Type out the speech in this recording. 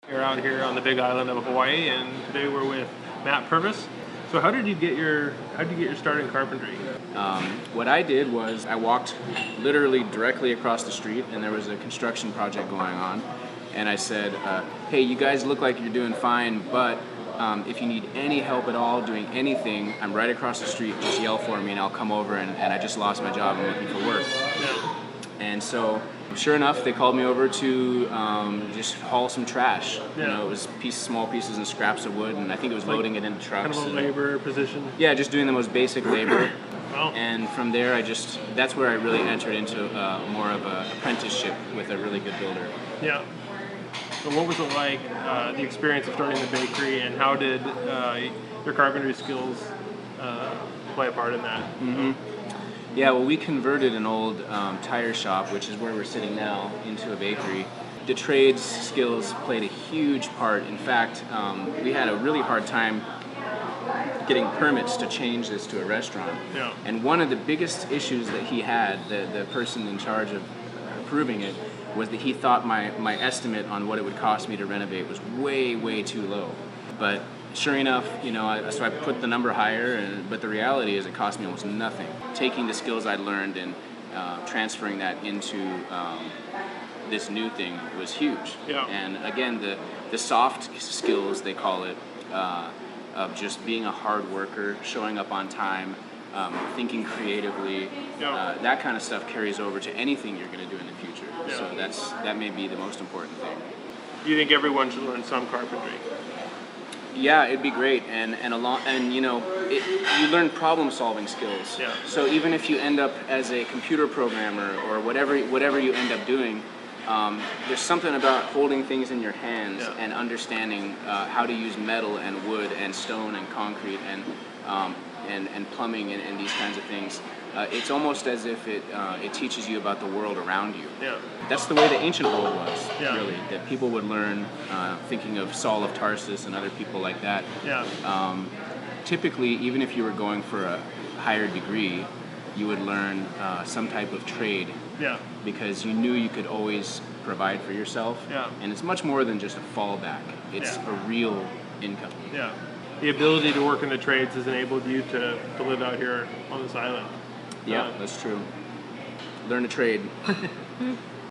We're out here on the big island of Hawaii, and today we're with Matt Purvis. So how did you get your start in carpentry? What I did was I walked literally directly across the street, and there was a construction project going on, and I said, hey, you guys look like you're doing fine, but if you need any help at all doing anything, I'm right across the street, just yell for me and I'll come over, and I just lost my job, I'm looking for work. Yeah. And so, sure enough, they called me over to just haul some trash. Yeah. You know, it was small pieces and scraps of wood, and I think it was loading it into trucks. Kind of a labor position? Yeah, just doing the most basic labor. Wow. And from there, that's where I really entered into more of an apprenticeship with a really good builder. Yeah. So what was it like, the experience of starting the bakery, and how did your carpentry skills play a part in that? Mm-hmm. Yeah, well, we converted an old tire shop, which is where we're sitting now, into a bakery. The trades skills played a huge part. In fact, we had a really hard time getting permits to change this to a restaurant. Yeah. And one of the biggest issues that he had, the person in charge of approving it, was that he thought my estimate on what it would cost me to renovate was way, way too low. But sure enough, you know, so I put the number higher, but the reality is it cost me almost nothing. Taking the skills I'd learned and transferring that into this new thing was huge. Yeah. And again, the soft skills, they call it, of just being a hard worker, showing up on time, thinking creatively, Yeah. that kind of stuff carries over to anything you're going to do in the future. Yeah. So that may be the most important thing. Do you think everyone should learn some carpentry? Yeah, it'd be great, and you know, you learn problem-solving skills. Yeah. So even if you end up as a computer programmer or whatever you end up doing, there's something about holding things in your hands, Yeah. and understanding how to use metal and wood and stone and concrete and plumbing and these kinds of things. It's almost as if it teaches you about the world around you. Yeah. That's the way the ancient world was, Yeah. really, that people would learn, thinking of Saul of Tarsus and other people like that. Yeah. Typically, even if you were going for a higher degree, you would learn some type of trade, Yeah. because you knew you could always provide for yourself. Yeah. And it's much more than just a fallback. It's Yeah. a real income. Yeah. The ability to work in the trades has enabled you to live out here on this island. Yeah, that's true. Learn a trade.